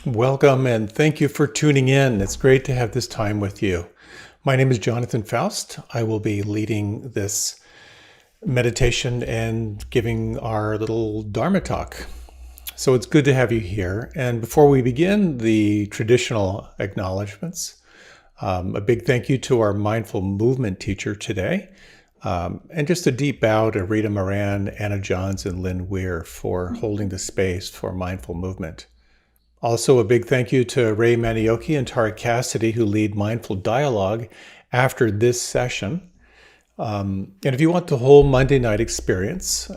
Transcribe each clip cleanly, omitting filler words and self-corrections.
Welcome and thank you for tuning in. It's great to have this time with you. My name is Jonathan Foust. I will be leading this meditation and giving our little Dharma talk. So it's good to have you here. And before we begin, the traditional acknowledgements. A big thank you to our mindful movement teacher today. And just a deep bow to Rita Moran, Anna Johns, and Lynn Weir for holding the space for mindful movement. Also, a big thank you to Ray Manioki and Tara Cassidy, who lead Mindful Dialogue after this session. And if you want the whole Monday night experience,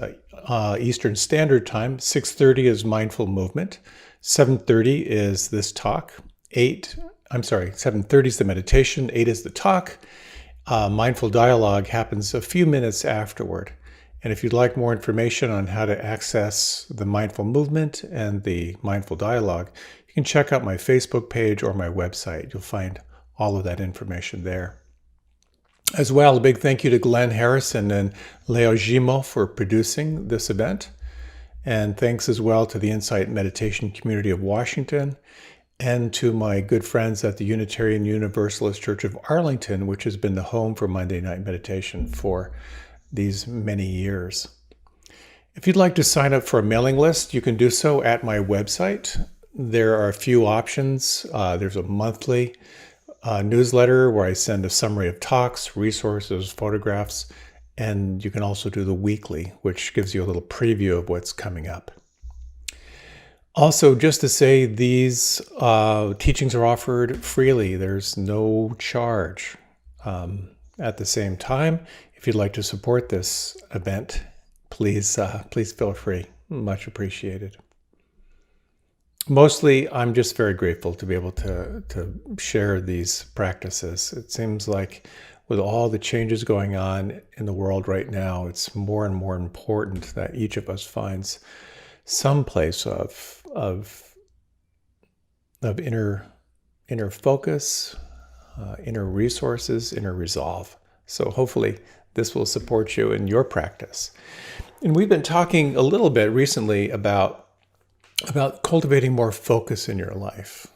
Eastern Standard Time, 6:30 is Mindful Movement, 7:30 is this talk, 7:30 is the meditation, 8 is the talk. Mindful Dialogue happens a few minutes afterward. And if you'd like more information on how to access the mindful movement and the mindful dialogue, you can check out my Facebook page or my website. You'll find all of that information there. As well, a big thank you to Glenn Harrison and Leo Gimo for producing this event. And thanks as well to the Insight Meditation Community of Washington and to my good friends at the Unitarian Universalist Church of Arlington, which has been the home for Monday Night Meditation for these many years. If you'd like to sign up for a mailing list, you can do so at my website. There are a few options. There's a monthly newsletter where I send a summary of talks, resources, photographs, and you can also do the weekly, which gives you a little preview of what's coming up. Also, just to say, these teachings are offered freely. There's no charge. At the same time, if you'd like to support this event, please feel free. Much appreciated. Mostly, I'm just very grateful to be able to share these practices. It seems like with all the changes going on in the world right now, it's more and more important that each of us finds some place of inner focus, inner resources, inner resolve. So hopefully this will support you in your practice. And we've been talking a little bit recently about cultivating more focus in your life,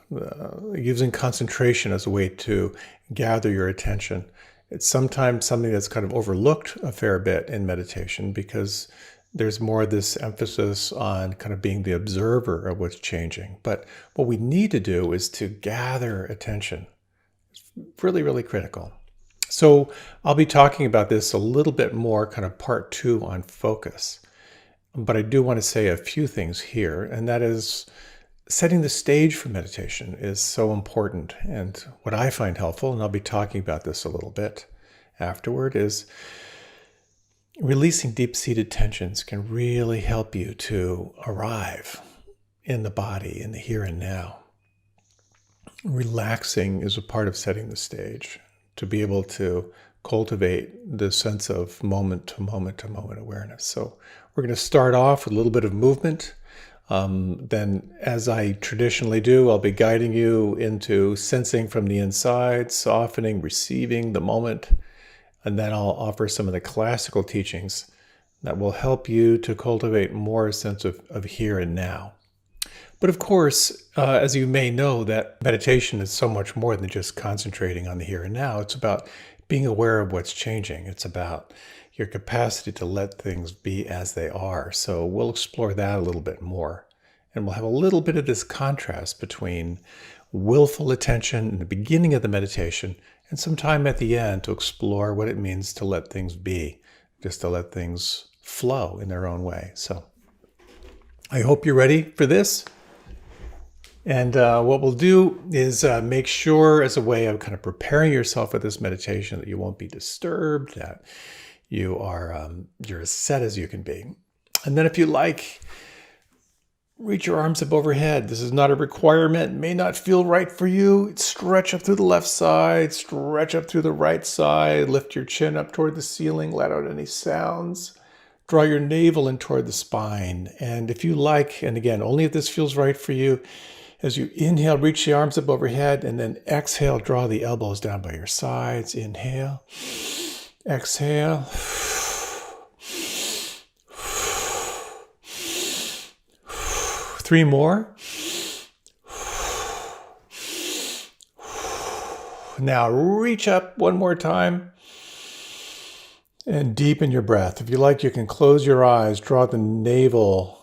using concentration as a way to gather your attention. It's sometimes something that's kind of overlooked a fair bit in meditation because there's more of this emphasis on kind of being the observer of what's changing. But what we need to do is to gather attention. It's really, really critical. So I'll be talking about this a little bit more, kind of part 2 on focus. But I do want to say a few things here, and that is setting the stage for meditation is so important. And what I find helpful, and I'll be talking about this a little bit afterward, is releasing deep-seated tensions can really help you to arrive in the body, in the here and now. Relaxing is a part of setting the stage, to be able to cultivate the sense of moment to moment to moment awareness. So we're going to start off with a little bit of movement. Then, as I traditionally do, I'll be guiding you into sensing from the inside, softening, receiving the moment. And then I'll offer some of the classical teachings that will help you to cultivate more sense of here and now. But of course, as you may know, that meditation is so much more than just concentrating on the here and now. It's about being aware of what's changing. It's about your capacity to let things be as they are. So we'll explore that a little bit more. And we'll have a little bit of this contrast between willful attention in the beginning of the meditation and some time at the end to explore what it means to let things be, just to let things flow in their own way. So I hope you're ready for this. And what we'll do is make sure, as a way of kind of preparing yourself for this meditation, that you won't be disturbed, that you're as set as you can be. And then if you like, reach your arms up overhead. This is not a requirement. It may not feel right for you. Stretch up through the left side, stretch up through the right side, lift your chin up toward the ceiling, let out any sounds. Draw your navel in toward the spine. And if you like, and again, only if this feels right for you, as you inhale, reach the arms up overhead, and then exhale, draw the elbows down by your sides. Inhale, exhale. 3 more. Now reach up one more time and deepen your breath. If you like, you can close your eyes, draw the navel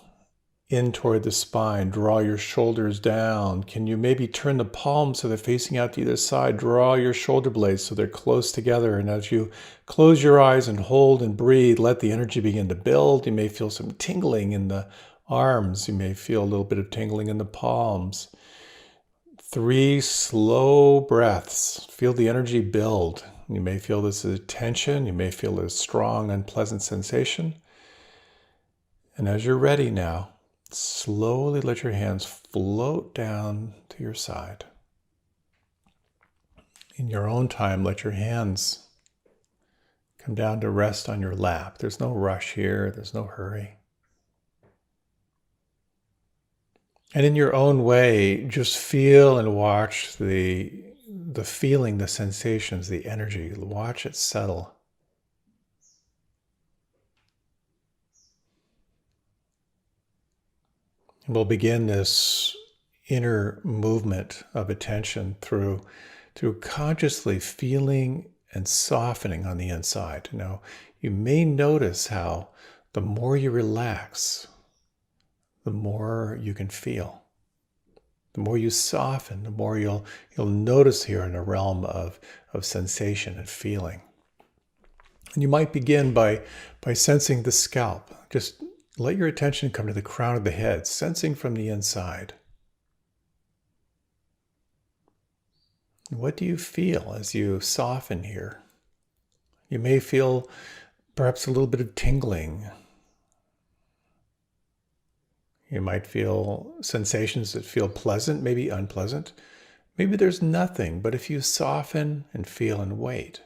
in toward the spine, draw your shoulders down. Can you maybe turn the palms so they're facing out to either side? Draw your shoulder blades so they're close together. And as you close your eyes and hold and breathe, let the energy begin to build. You may feel some tingling in the arms. You may feel a little bit of tingling in the palms. 3 slow breaths. Feel the energy build. You may feel this as tension. You may feel a strong, unpleasant sensation. And as you're ready now, slowly let your hands float down to your side. In your own time, let your hands come down to rest on your lap. There's no rush here. There's no hurry. And in your own way, just feel and watch the feeling, the sensations, the energy. Watch it settle. And we'll begin this inner movement of attention through consciously feeling and softening on the inside. Now, you may notice how the more you relax, the more you can feel. The more you soften, the more you'll notice here in a realm of sensation and feeling. And you might begin by sensing the scalp. Just let your attention come to the crown of the head, sensing from the inside. What do you feel as you soften here? You may feel perhaps a little bit of tingling. You might feel sensations that feel pleasant, maybe unpleasant. Maybe there's nothing, but if you soften and feel and wait,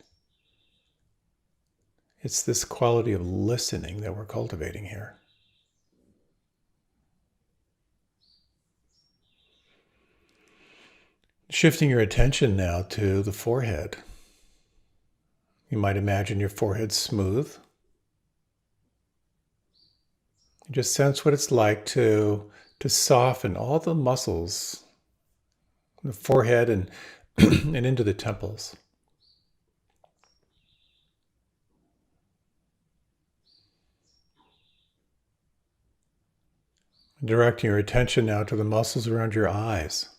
it's this quality of listening that we're cultivating here. Shifting your attention now to the forehead. You might imagine your forehead smooth. Just sense what it's like to soften all the muscles, the forehead and, and into the temples. Directing your attention now to the muscles around your eyes.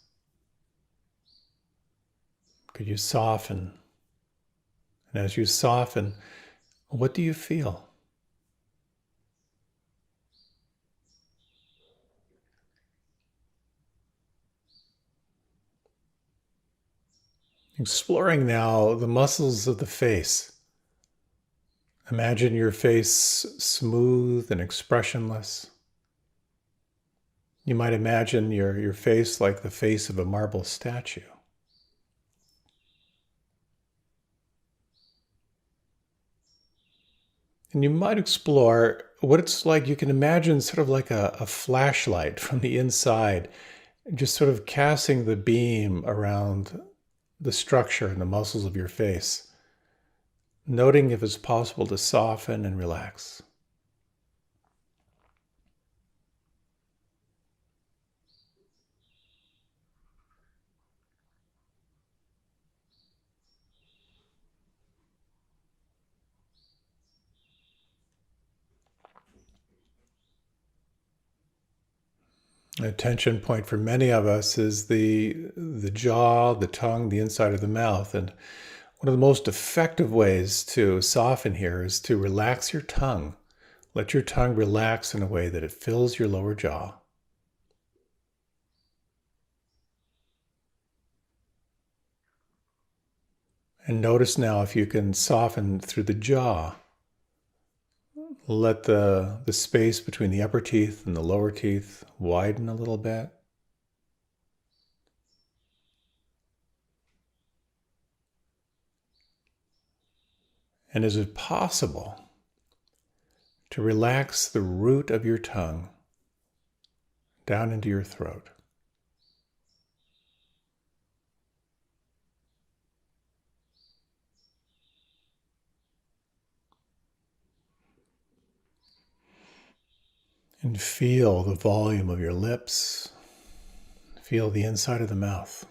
Could you soften? And as you soften, what do you feel? Exploring now the muscles of the face. Imagine your face smooth and expressionless. You might imagine your face like the face of a marble statue. And you might explore what it's like. You can imagine sort of like a flashlight from the inside, just sort of casting the beam around the structure and the muscles of your face, noting if it's possible to soften and relax. A tension point for many of us is the jaw, the tongue, the inside of the mouth. And one of the most effective ways to soften here is to relax your tongue. Let your tongue relax in a way that it fills your lower jaw. And notice now if you can soften through the jaw. Let the space between the upper teeth and the lower teeth widen a little bit. And is it possible to relax the root of your tongue down into your throat? And feel the volume of your lips. Feel the inside of the mouth.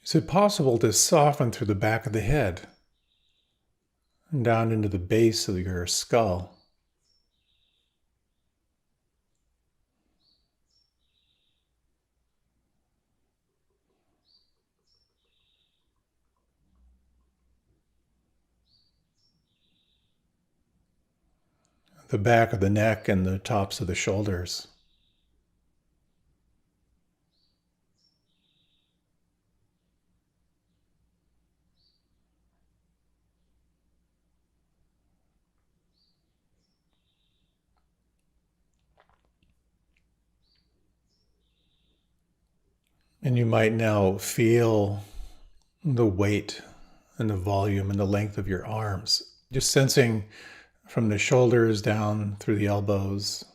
Is it possible to soften through the back of the head and down into the base of your skull? The back of the neck and the tops of the shoulders. And you might now feel the weight and the volume and the length of your arms, just sensing from the shoulders down through the elbows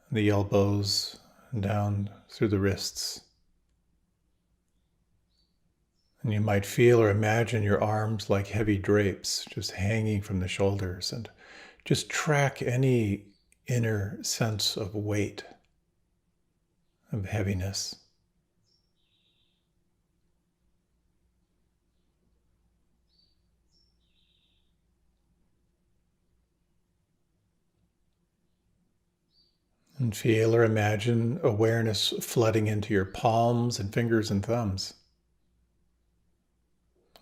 and down through the wrists. And you might feel or imagine your arms like heavy drapes just hanging from the shoulders, and just track any inner sense of weight, of heaviness. And feel or imagine awareness flooding into your palms and fingers and thumbs,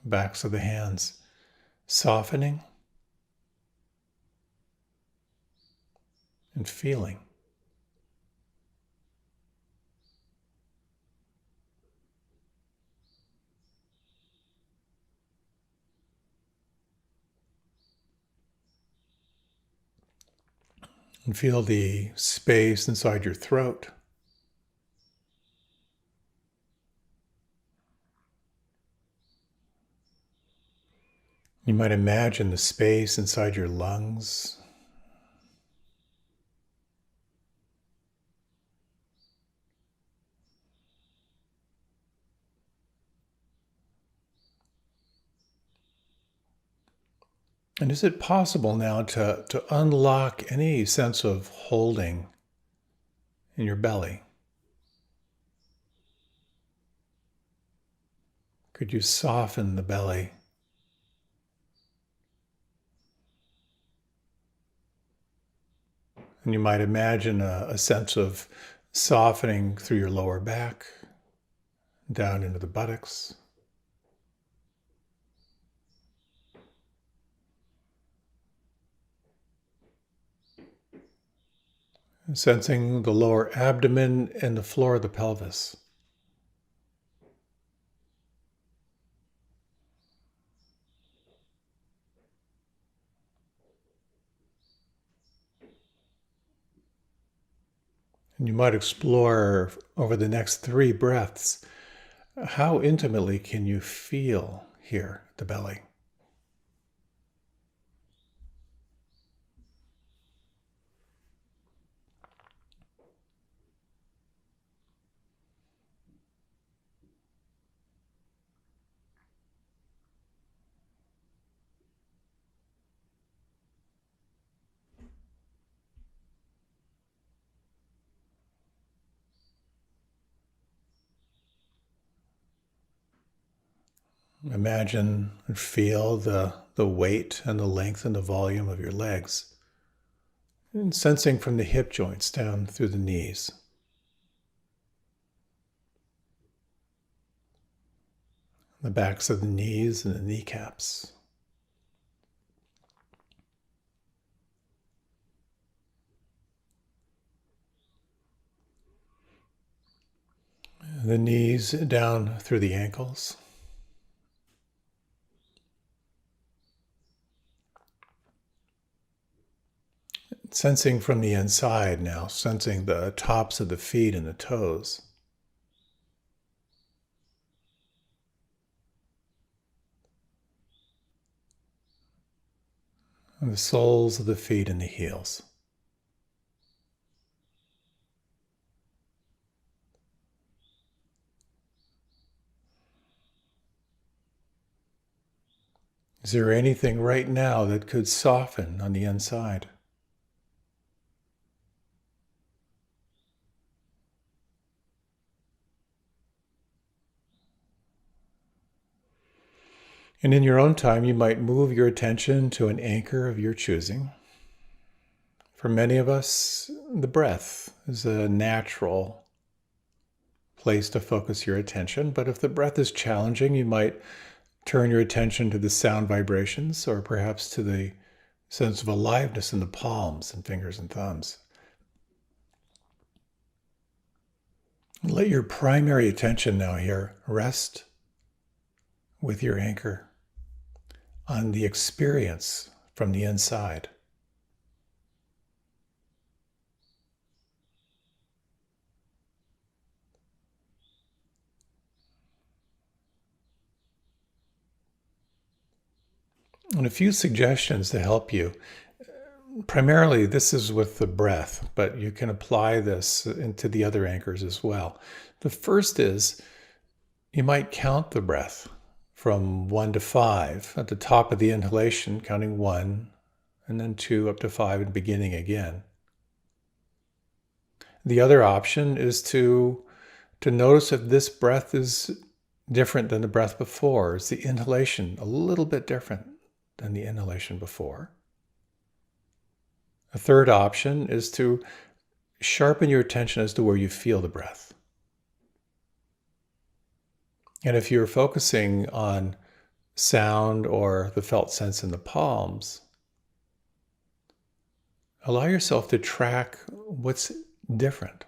backs of the hands, softening and feeling. And feel the space inside your throat. You might imagine the space inside your lungs. And is it possible now to unlock any sense of holding in your belly? Could you soften the belly? And you might imagine a sense of softening through your lower back, down into the buttocks. Sensing the lower abdomen and the floor of the pelvis. And you might explore over the next 3 breaths, how intimately can you feel here at the belly? Imagine and feel the weight and the length and the volume of your legs. And sensing from the hip joints down through the knees. The backs of the knees and the kneecaps. The knees down through the ankles. Sensing from the inside now, sensing the tops of the feet and the toes. And the soles of the feet and the heels. Is there anything right now that could soften on the inside? And in your own time, you might move your attention to an anchor of your choosing. For many of us, the breath is a natural place to focus your attention. But if the breath is challenging, you might turn your attention to the sound vibrations, or perhaps to the sense of aliveness in the palms and fingers and thumbs. Let your primary attention now here rest with your anchor on the experience from the inside. And a few suggestions to help you. Primarily, this is with the breath, but you can apply this into the other anchors as well. The first is you might count the breath from 1 to 5 at the top of the inhalation, counting 1, and then 2 up to 5 and beginning again. The other option is to notice if this breath is different than the breath before. Is the inhalation a little bit different than the inhalation before? A third option is to sharpen your attention as to where you feel the breath. And if you're focusing on sound or the felt sense in the palms, allow yourself to track what's different,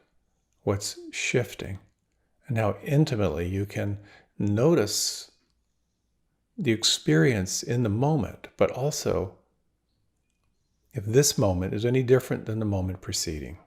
what's shifting, and how intimately you can notice the experience in the moment, but also if this moment is any different than the moment preceding.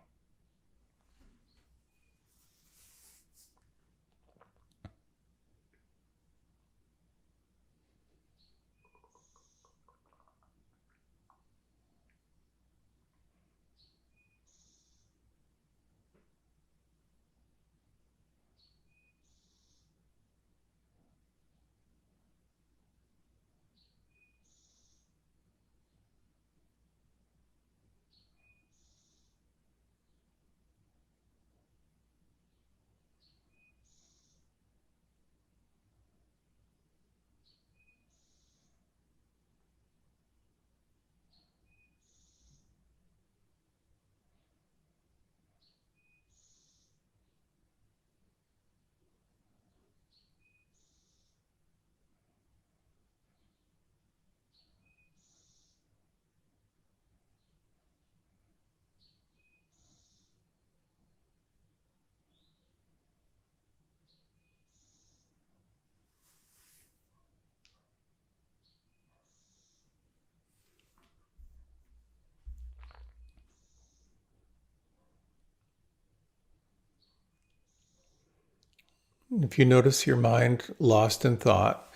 If you notice your mind lost in thought,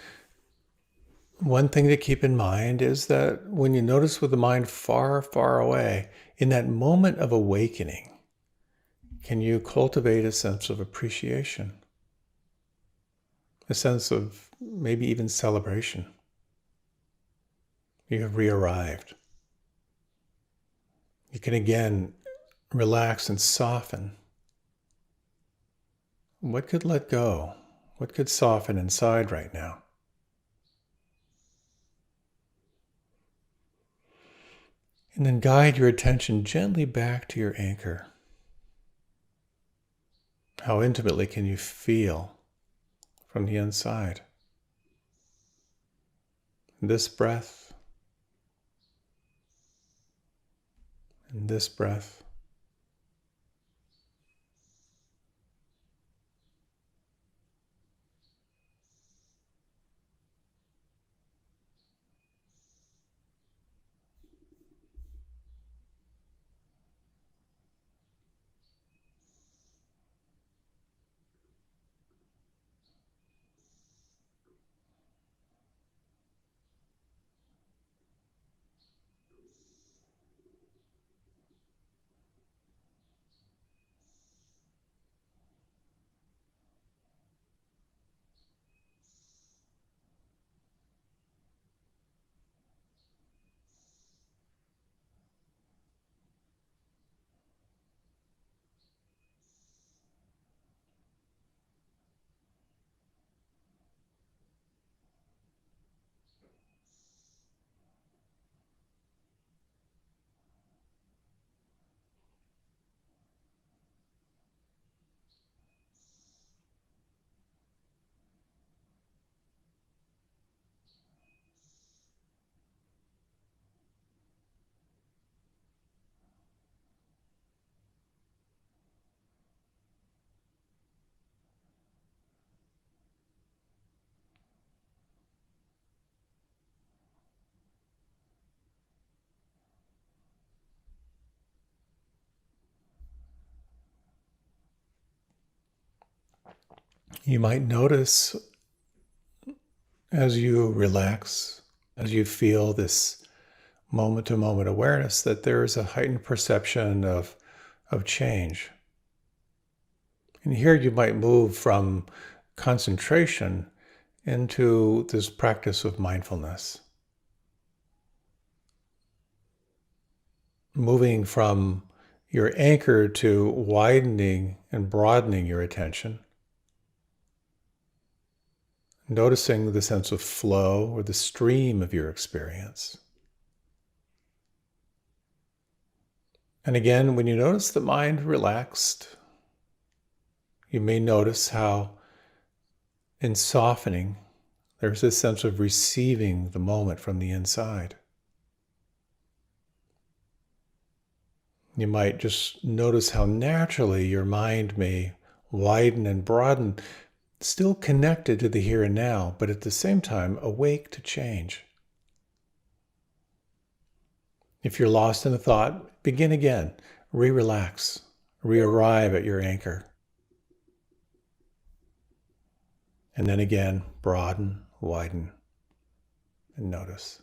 one thing to keep in mind is that when you notice with the mind far, far away, in that moment of awakening, can you cultivate a sense of appreciation, a sense of maybe even celebration? You have re-arrived. You can again relax and soften. What could let go? What could soften inside right now? And then guide your attention gently back to your anchor. How intimately can you feel from the inside? This breath and this breath. You might notice as you relax, as you feel this moment-to-moment awareness, that there is a heightened perception of change. And here you might move from concentration into this practice of mindfulness, moving from your anchor to widening and broadening your attention, noticing the sense of flow or the stream of your experience. And again, when you notice the mind relaxed, you may notice how in softening, there's this sense of receiving the moment from the inside. You might just notice how naturally your mind may widen and broaden, still connected to the here and now, but at the same time awake to change. If you're lost in a thought, begin again. Re-relax. Re-arrive at your anchor. And then again, broaden, widen, and notice.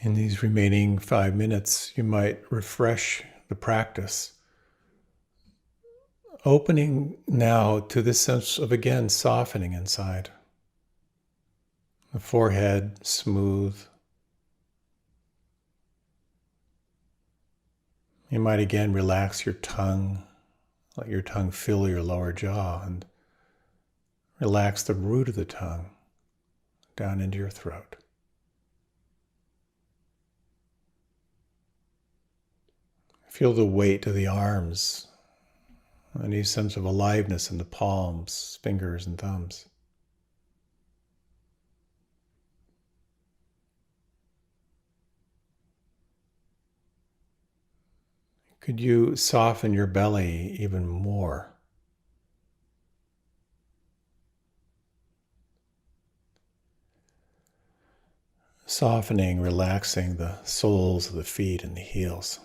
In these remaining 5 minutes, you might refresh the practice, opening now to this sense of, again, softening inside. The forehead smooth. You might again relax your tongue, let your tongue fill your lower jaw, and relax the root of the tongue down into your throat. Feel the weight of the arms, any sense of aliveness in the palms, fingers, and thumbs. Could you soften your belly even more? Softening, relaxing the soles of the feet and the heels.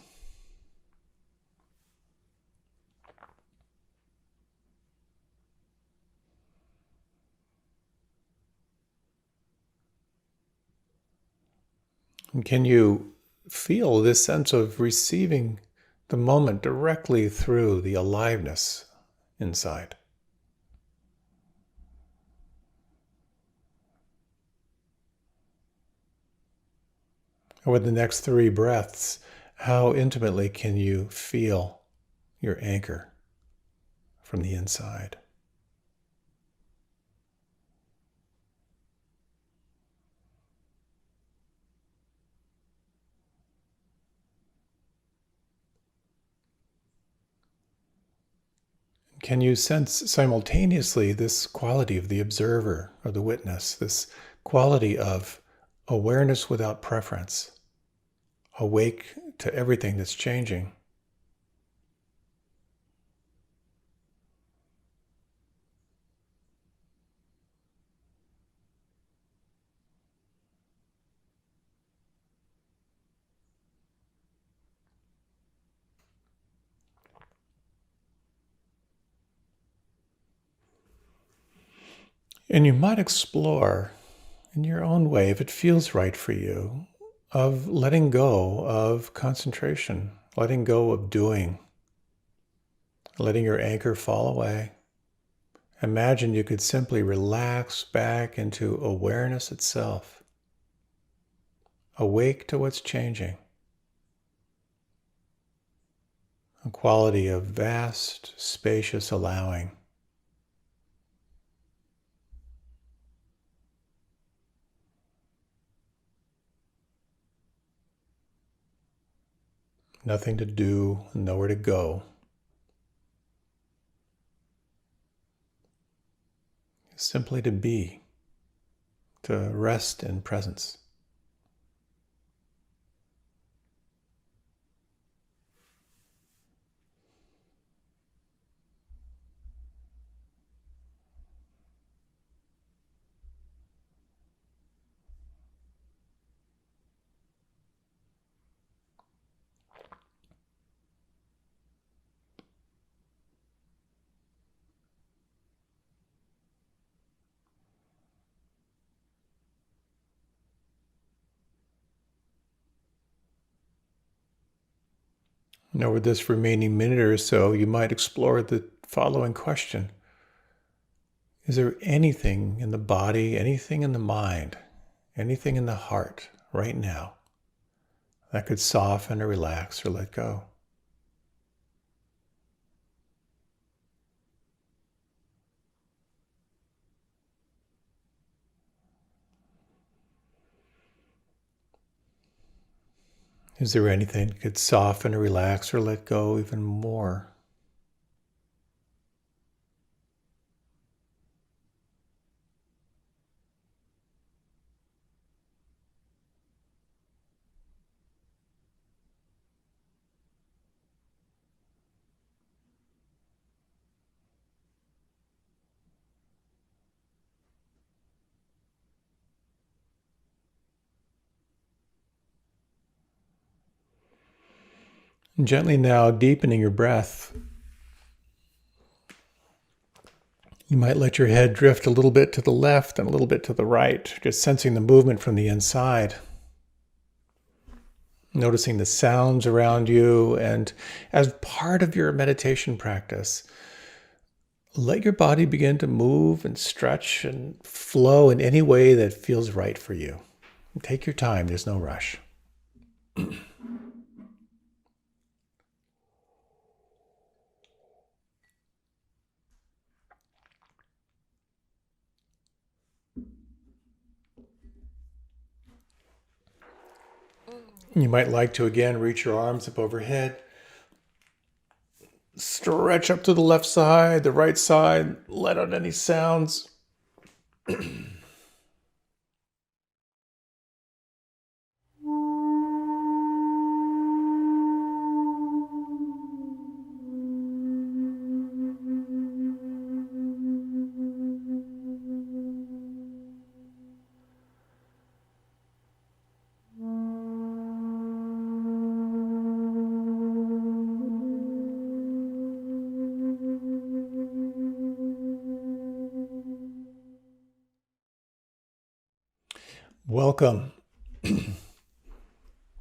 And can you feel this sense of receiving the moment directly through the aliveness inside. And with the next 3 breaths, how intimately can you feel your anchor from the inside? Can you sense simultaneously this quality of the observer or the witness, this quality of awareness without preference, awake to everything that's changing? And you might explore in your own way, if it feels right for you, of letting go of concentration, letting go of doing, letting your anchor fall away. Imagine you could simply relax back into awareness itself, awake to what's changing, a quality of vast, spacious allowing. Nothing to do, nowhere to go. Simply to be, to rest in presence. And over this remaining minute or so, you might explore the following question. Is there anything in the body, anything in the mind, anything in the heart right now that could soften or relax or let go? Is there anything that could soften or relax or let go even more? And gently now deepening your breath. You might let your head drift a little bit to the left and a little bit to the right, just sensing the movement from the inside. Noticing the sounds around you, and as part of your meditation practice, let your body begin to move and stretch and flow in any way that feels right for you. Take your time, there's no rush. You might like to again reach your arms up overhead. Stretch up to the left side, the right side, let out any sounds. Welcome.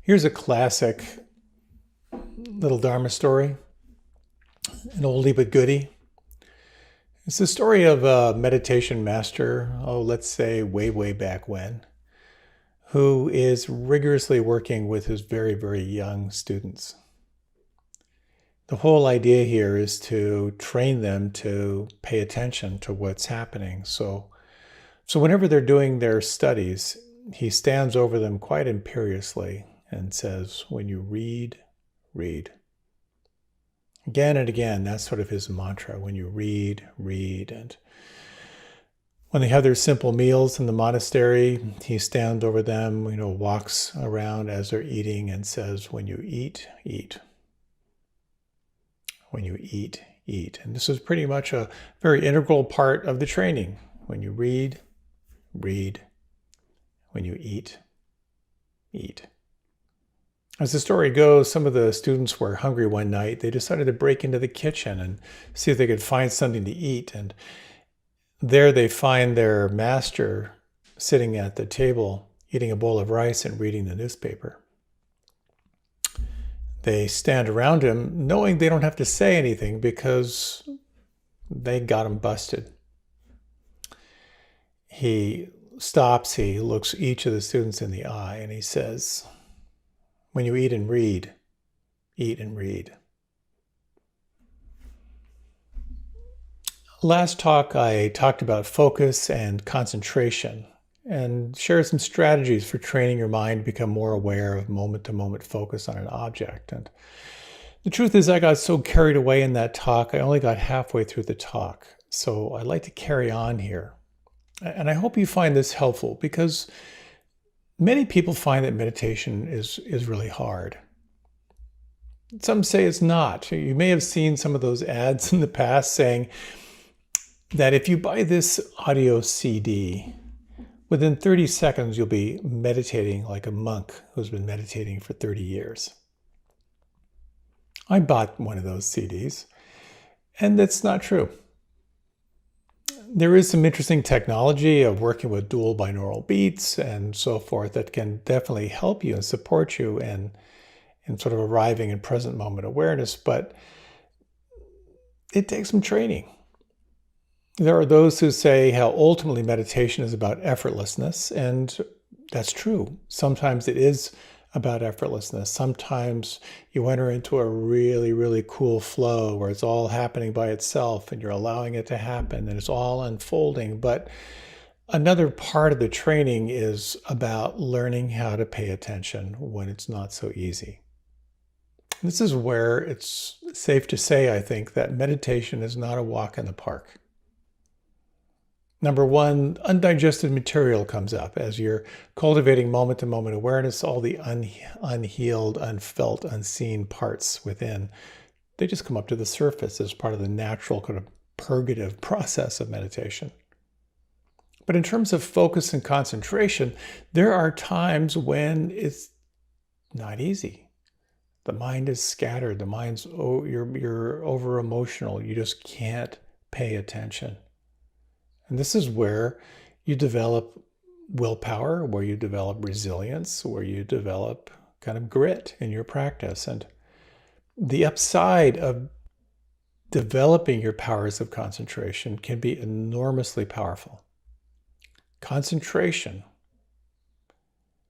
Here's a classic little Dharma story, an oldie but goodie. It's the story of a meditation master, let's say way, way back when, who is rigorously working with his very, very young students. The whole idea here is to train them to pay attention to what's happening. So whenever they're doing their studies, he stands over them quite imperiously and says, when you read, read. Again and again, that's sort of his mantra. When you read, read. And when they have their simple meals in the monastery, he stands over them, walks around as they're eating and says, when you eat, eat. When you eat, eat. And this is pretty much a very integral part of the training. When you read, read. When you eat, eat. As the story goes, some of the students were hungry one night. They decided to break into the kitchen and see if they could find something to eat. And there they find their master sitting at the table, eating a bowl of rice and reading the newspaper. They stand around him, knowing they don't have to say anything because they got him busted. He stops, he looks each of the students in the eye, and he says, when you eat and read, eat and read. Last talk, I talked about focus and concentration and shared some strategies for training your mind to become more aware of moment-to-moment focus on an object. And the truth is, I got so carried away in that talk, I only got halfway through the talk. So I'd like to carry on here. And I hope you find this helpful because many people find that meditation is really hard. Some say it's not. You may have seen some of those ads in the past saying that if you buy this audio CD, within 30 seconds you'll be meditating like a monk who's been meditating for 30 years. I bought one of those CDs, and that's not true. There is some interesting technology of working with dual binaural beats and so forth that can definitely help you and support you in sort of arriving in present moment awareness, but it takes some training. There are those who say how ultimately meditation is about effortlessness, and that's true. Sometimes it is about effortlessness. Sometimes you enter into a really, really cool flow where it's all happening by itself and you're allowing it to happen and it's all unfolding. But another part of the training is about learning how to pay attention when it's not so easy. This is where it's safe to say, I think, that meditation is not a walk in the park. Number one, undigested material comes up. As you're cultivating moment-to-moment awareness, all the unhealed, unfelt, unseen parts within, they just come up to the surface as part of the natural kind of purgative process of meditation. But in terms of focus and concentration, there are times when it's not easy. The mind is scattered. The mind's, you're over-emotional. You just can't pay attention. And this is where you develop willpower, where you develop resilience, where you develop kind of grit in your practice. And the upside of developing your powers of concentration can be enormously powerful. Concentration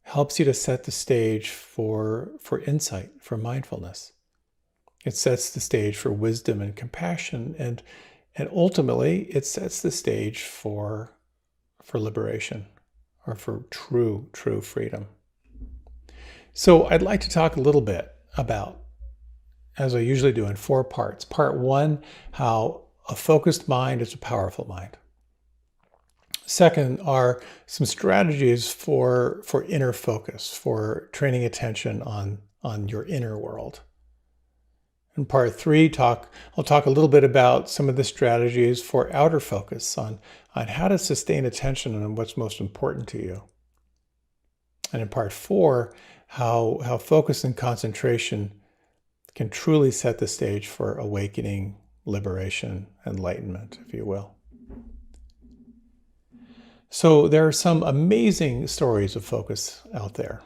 helps you to set the stage for insight, for mindfulness. It sets the stage for wisdom and compassion, and ultimately, it sets the stage for liberation or for true freedom. So I'd like to talk a little bit about, as I usually do, in 4 parts. Part 1, how a focused mind is a powerful mind. Second are some strategies for inner focus, for training attention on your inner world. In part 3, I'll talk a little bit about some of the strategies for outer focus on how to sustain attention on what's most important to you. And in part 4, how focus and concentration can truly set the stage for awakening, liberation, enlightenment, if you will. So there are some amazing stories of focus out there.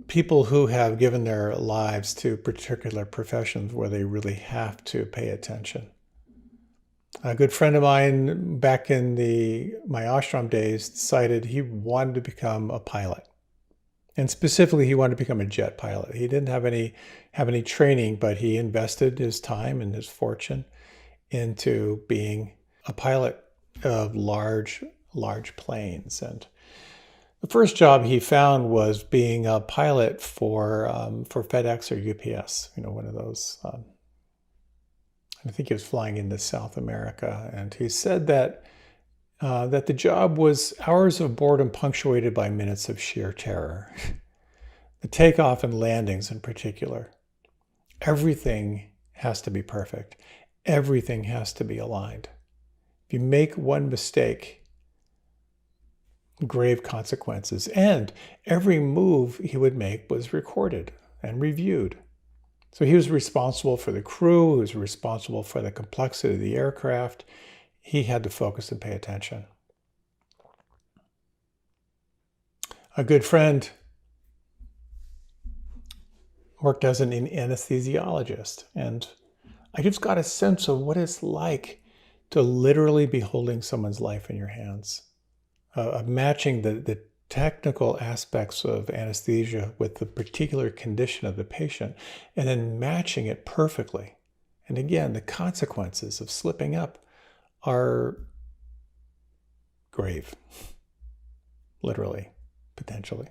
people who have given their lives to particular professions where they really have to pay attention. A good friend of mine back in my ashram days decided he wanted to become a pilot. And specifically, he wanted to become a jet pilot. He didn't have any training, but he invested his time and his fortune into being a pilot of large planes. And the first job he found was being a pilot for FedEx or UPS. One of those. I think he was flying into South America, and he said that the job was hours of boredom punctuated by minutes of sheer terror. The takeoff and landings in particular. Everything has to be perfect. Everything has to be aligned. If you make one mistake, grave consequences. And every move he would make was recorded and reviewed. So he was responsible for the crew, he was responsible for the complexity of the aircraft. He had to focus and pay attention. A good friend worked as an anesthesiologist, and I just got a sense of what it's like to literally be holding someone's life in your hands, matching the technical aspects of anesthesia with the particular condition of the patient, and then matching it perfectly. And again, the consequences of slipping up are grave, literally, potentially.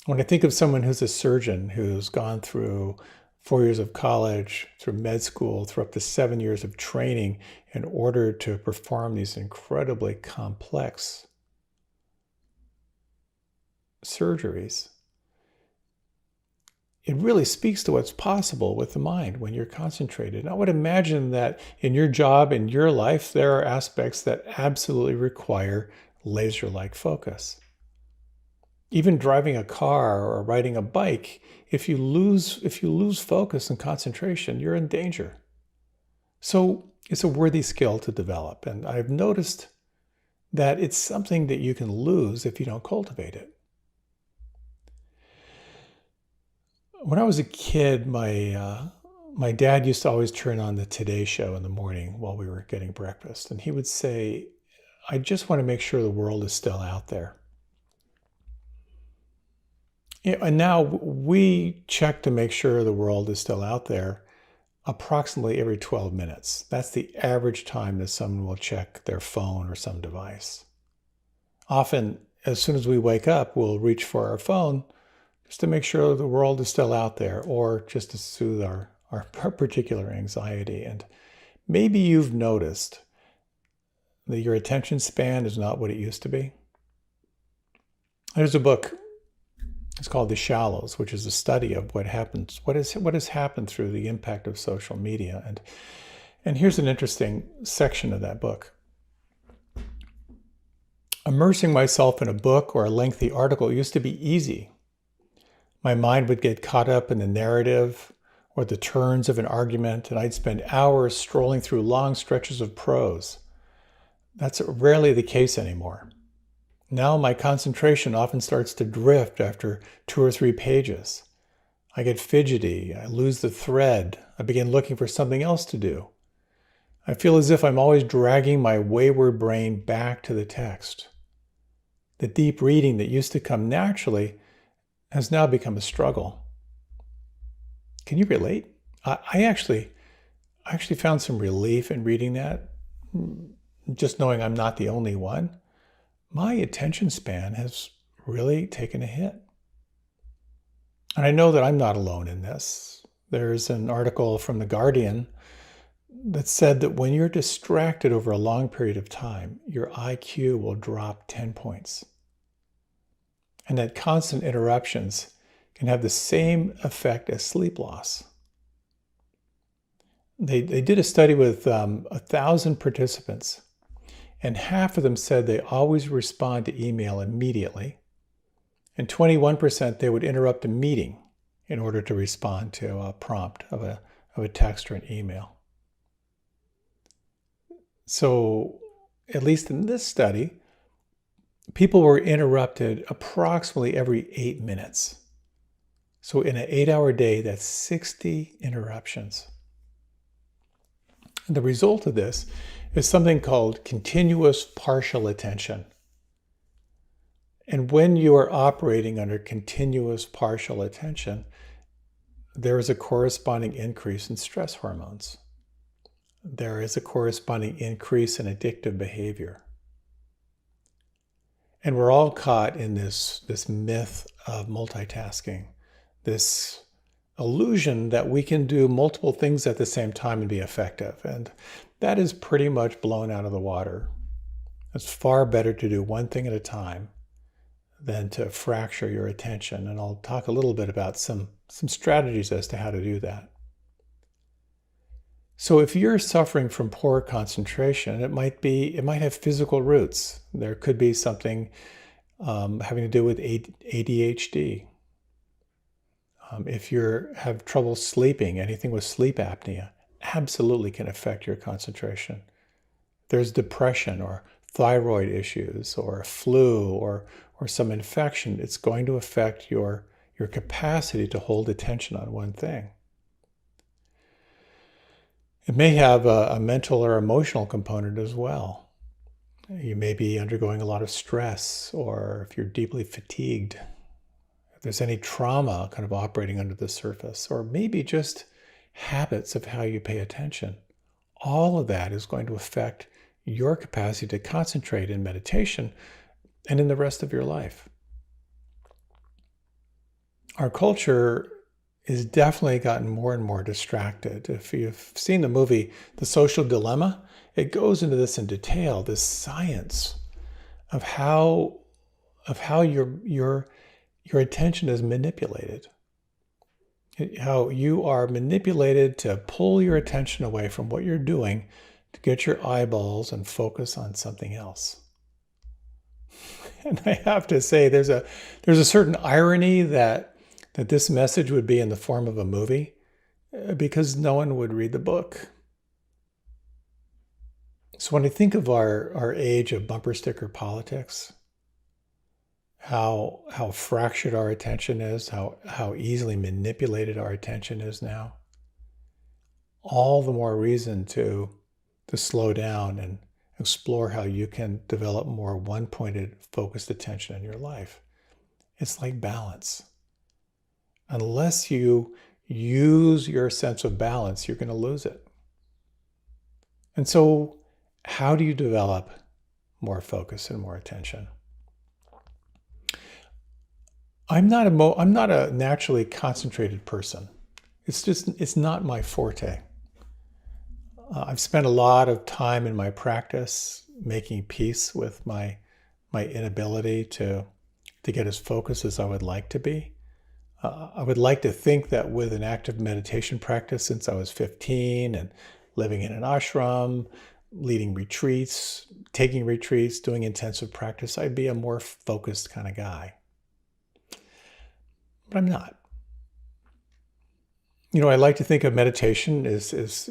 When I think of someone who's a surgeon who's gone through 4 years of college, through med school, through up to 7 years of training in order to perform these incredibly complex surgeries, it really speaks to what's possible with the mind when you're concentrated. And I would imagine that in your job, in your life, there are aspects that absolutely require laser-like focus. Even driving a car or riding a bike, if you lose focus and concentration, you're in danger. So it's a worthy skill to develop. And I've noticed that it's something that you can lose if you don't cultivate it. When I was a kid, my dad used to always turn on the Today Show in the morning while we were getting breakfast. And he would say, I just want to make sure the world is still out there. And now we check to make sure the world is still out there approximately every 12 minutes. That's the average time that someone will check their phone or some device. Often, as soon as we wake up, we'll reach for our phone just to make sure the world is still out there, or just to soothe our particular anxiety. And maybe you've noticed that your attention span is not what it used to be. There's a book, it's called The Shallows, which is a study of what has happened through the impact of social media. And here's an interesting section of that book. Immersing myself in a book or a lengthy article used to be easy. My mind would get caught up in the narrative or the turns of an argument, and I'd spend hours strolling through long stretches of prose. That's rarely the case anymore. Now my concentration often starts to drift after 2 or 3 pages. I get fidgety, I lose the thread, I begin looking for something else to do. I feel as if I'm always dragging my wayward brain back to the text. The deep reading that used to come naturally has now become a struggle. Can you relate? I actually found some relief in reading that, just knowing I'm not the only one. My attention span has really taken a hit. And I know that I'm not alone in this. There's an article from The Guardian that said that when you're distracted over a long period of time, your IQ will drop 10 points. And that constant interruptions can have the same effect as sleep loss. They did a study with 1,000 participants, and half of them said they always respond to email immediately, and 21% they would interrupt a meeting in order to respond to a prompt of a text or an email. So, at least in this study, people were interrupted approximately every 8 minutes. So in an 8-hour day, that's 60 interruptions. And the result of this is something called continuous partial attention. And when you are operating under continuous partial attention, there is a corresponding increase in stress hormones. There is a corresponding increase in addictive behavior. And we're all caught in this myth of multitasking, this illusion that we can do multiple things at the same time and be effective. And that is pretty much blown out of the water. It's far better to do one thing at a time than to fracture your attention. And I'll talk a little bit about some strategies as to how to do that. So if you're suffering from poor concentration, it might have physical roots. There could be something having to do with ADHD. If you have trouble sleeping, anything with sleep apnea absolutely can affect your concentration. There's depression or thyroid issues or a flu or some infection. It's going to affect your capacity to hold attention on one thing. It may have a mental or emotional component as well. You may be undergoing a lot of stress, or if you're deeply fatigued, if there's any trauma kind of operating under the surface, or maybe just habits of how you pay attention. All of that is going to affect your capacity to concentrate in meditation and in the rest of your life. Our culture is definitely gotten more and more distracted. If you've seen the movie The Social Dilemma, it goes into this in detail, this science of how your attention is manipulated. How you are manipulated to pull your attention away from what you're doing to get your eyeballs and focus on something else. And I have to say, there's a certain irony that this message would be in the form of a movie, because no one would read the book. So when I think of our age of bumper sticker politics, how fractured our attention is, how easily manipulated our attention is now, all the more reason to slow down and explore how you can develop more one-pointed, focused attention in your life. It's like balance. Unless you use your sense of balance, you're going to lose it. And so, how do you develop more focus and more attention? I'm not a naturally concentrated person. It's not my forte. I've spent a lot of time in my practice making peace with my inability to get as focused as I would like to be. I would like to think that with an active meditation practice since I was 15 and living in an ashram, leading retreats, taking retreats, doing intensive practice, I'd be a more focused kind of guy. But I'm not. I like to think of meditation as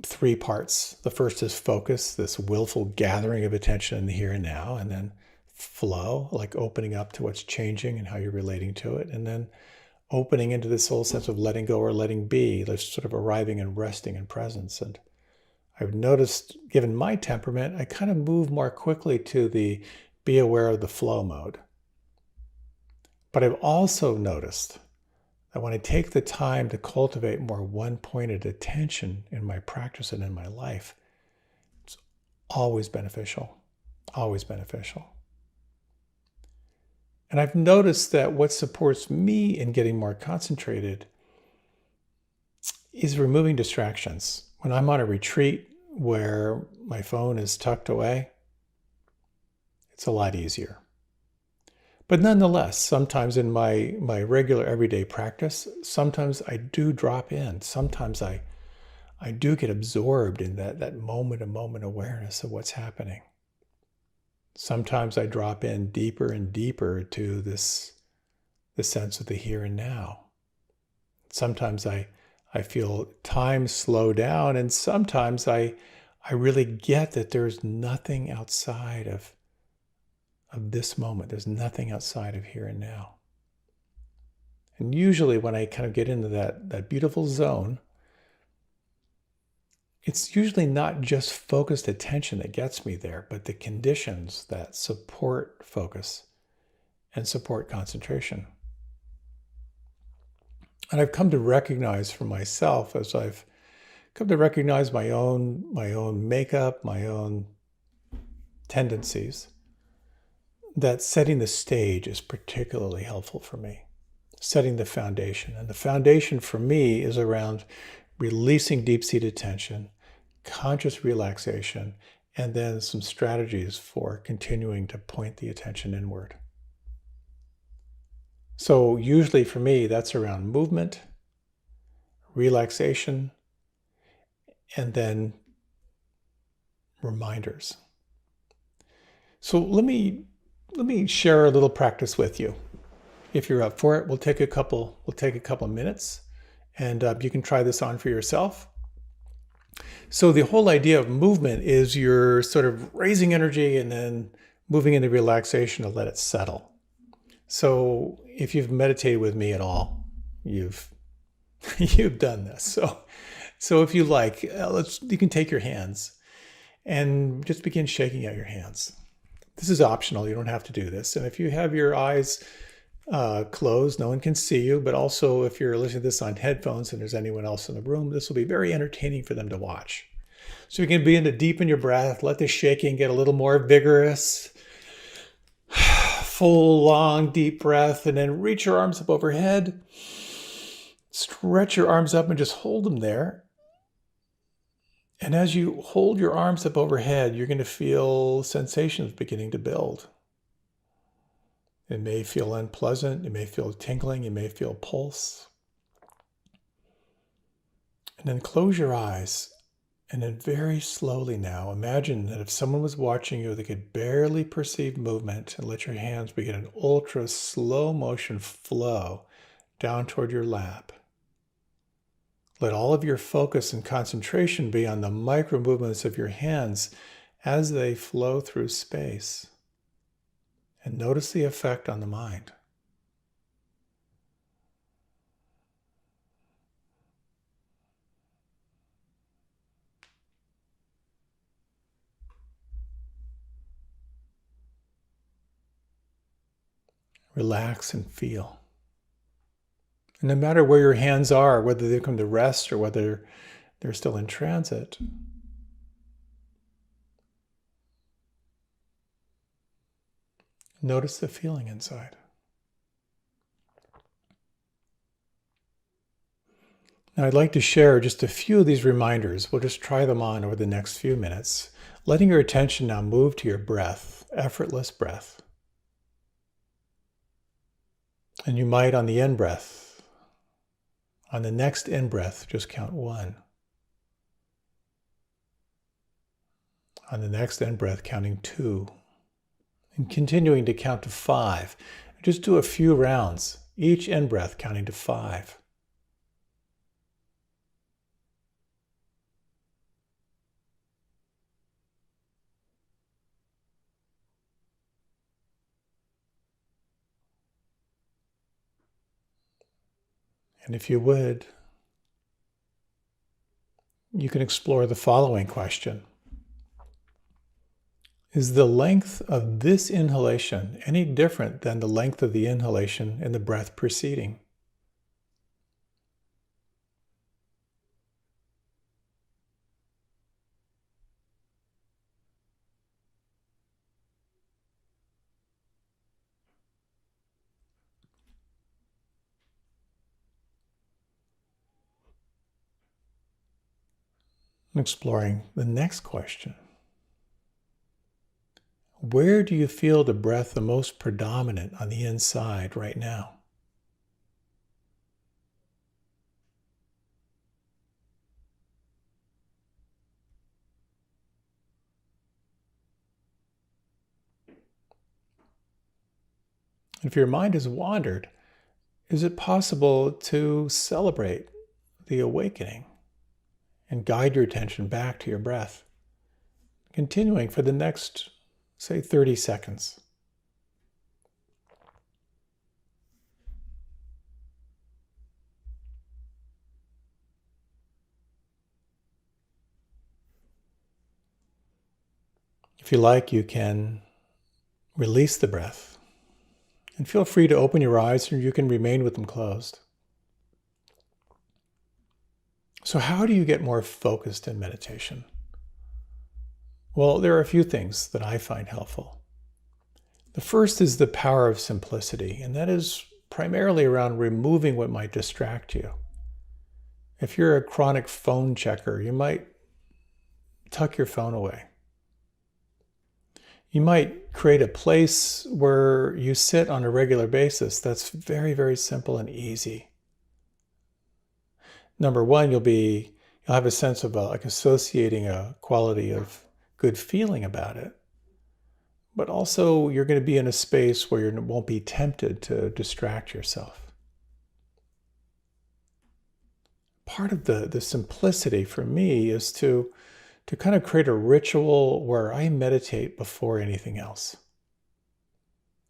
3 parts. The first is focus, this willful gathering of attention in the here and now, and then flow, like opening up to what's changing and how you're relating to it, and then opening into this whole sense of letting go or letting be, like sort of arriving and resting in presence. And I've noticed, given my temperament, I kind of move more quickly to the be aware of the flow mode. But I've also noticed that when I take the time to cultivate more one-pointed attention in my practice and in my life, it's always beneficial, always beneficial. And I've noticed that what supports me in getting more concentrated is removing distractions. When I'm on a retreat where my phone is tucked away, it's a lot easier. But nonetheless, sometimes in my regular everyday practice, sometimes I do drop in. Sometimes I do get absorbed in that moment awareness of what's happening. Sometimes I drop in deeper and deeper to the sense of the here and now. Sometimes I feel time slow down, and sometimes I really get that there's nothing outside of of this moment. There's nothing outside of here and now. And usually when I kind of get into that beautiful zone, it's usually not just focused attention that gets me there, but the conditions that support focus and support concentration. And I've come to recognize for myself, as I've come to recognize my own makeup, my own tendencies, that setting the stage is particularly helpful for me. Setting the foundation. And the foundation for me is around releasing deep-seated tension, conscious relaxation, and then some strategies for continuing to point the attention inward. So usually for me, that's around movement, relaxation, and then reminders. So let me share a little practice with you. If you're up for it, we'll take a couple minutes, and you can try this on for yourself. So the whole idea of movement is you're sort of raising energy and then moving into relaxation to let it settle. So if you've meditated with me at all, you've done this. So if you like, you can take your hands and just begin shaking out your hands. This is optional. You don't have to do this. And if you have your eyes closed, no one can see you. But also, if you're listening to this on headphones and there's anyone else in the room, this will be very entertaining for them to watch. So you can begin to deepen your breath, let the shaking get a little more vigorous. Full, long, deep breath, and then reach your arms up overhead. Stretch your arms up and just hold them there. And as you hold your arms up overhead, you're going to feel sensations beginning to build. It may feel unpleasant. You may feel tingling. You may feel pulse. And then close your eyes. And then very slowly now, imagine that if someone was watching you, they could barely perceive movement, and let your hands begin an ultra slow motion flow down toward your lap. Let all of your focus and concentration be on the micro movements of your hands as they flow through space. And notice the effect on the mind. Relax and feel. And no matter where your hands are, whether they come to rest or whether they're still in transit, notice the feeling inside. Now I'd like to share just a few of these reminders. We'll just try them on over the next few minutes, letting your attention now move to your breath, effortless breath. And you might, on the in-breath, on the next in-breath, just count 1. On the next in-breath, counting 2. And continuing to count to 5. Just do a few rounds, each in-breath counting to 5. And if you would, you can explore the following question. Is the length of this inhalation any different than the length of the inhalation in the breath preceding? Exploring the next question. Where do you feel the breath the most predominant on the inside right now? If your mind has wandered, is it possible to celebrate the awakening and guide your attention back to your breath, continuing for the next, say, 30 seconds? If you like, you can release the breath and feel free to open your eyes, or you can remain with them closed. So how do you get more focused in meditation? Well, there are a few things that I find helpful. The first is the power of simplicity, and that is primarily around removing what might distract you. If you're a chronic phone checker, you might tuck your phone away. You might create a place where you sit on a regular basis that's very, very simple and easy. Number one, you'll have a sense of like associating a quality of good feeling about it. But also you're going to be in a space where you won't be tempted to distract yourself. Part of the simplicity for me is to kind of create a ritual where I meditate before anything else.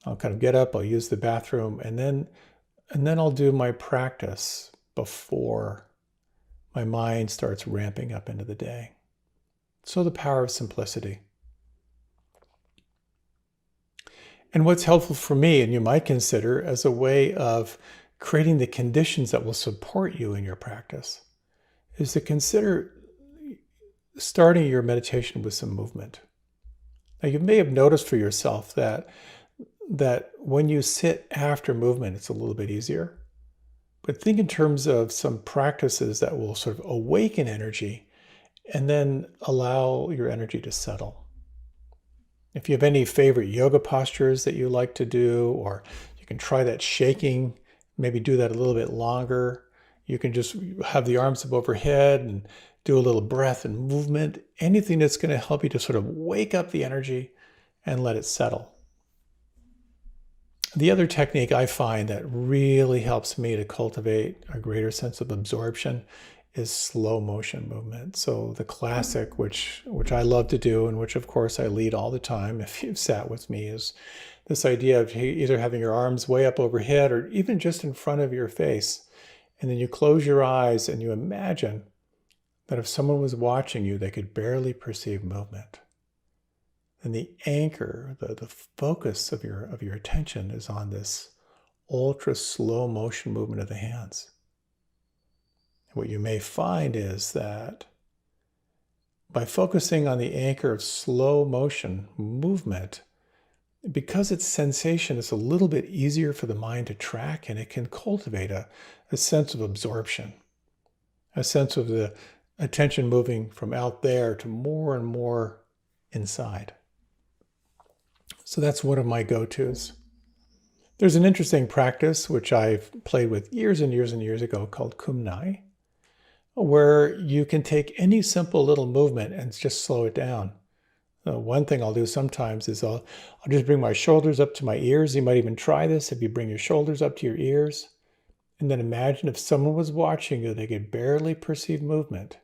I'll kind of get up, I'll use the bathroom, and then I'll do my practice before my mind starts ramping up into the day. So the power of simplicity. And what's helpful for me, and you might consider as a way of creating the conditions that will support you in your practice, is to consider starting your meditation with some movement. Now, you may have noticed for yourself that when you sit after movement, it's a little bit easier. But think in terms of some practices that will sort of awaken energy and then allow your energy to settle. If you have any favorite yoga postures that you like to do, or you can try that shaking, maybe do that a little bit longer. You can just have the arms up overhead and do a little breath and movement, anything that's going to help you to sort of wake up the energy and let it settle. The other technique I find that really helps me to cultivate a greater sense of absorption is slow motion movement. So the classic, which I love to do, and which of course I lead all the time if you've sat with me, is this idea of either having your arms way up overhead or even just in front of your face. And then you close your eyes and you imagine that if someone was watching you, they could barely perceive movement. And the anchor, the focus of your attention is on this ultra slow motion movement of the hands. And what you may find is that by focusing on the anchor of slow motion movement, because it's sensation, it's a little bit easier for the mind to track, and it can cultivate a sense of absorption, a sense of the attention moving from out there to more and more inside. So that's one of my go-tos. There's an interesting practice which I've played with years and years and years ago called Kumnai, where you can take any simple little movement and just slow it down. One thing I'll do sometimes is I'll just bring my shoulders up to my ears. You might even try this if you bring your shoulders up to your ears. And then imagine if someone was watching you, they could barely perceive movement.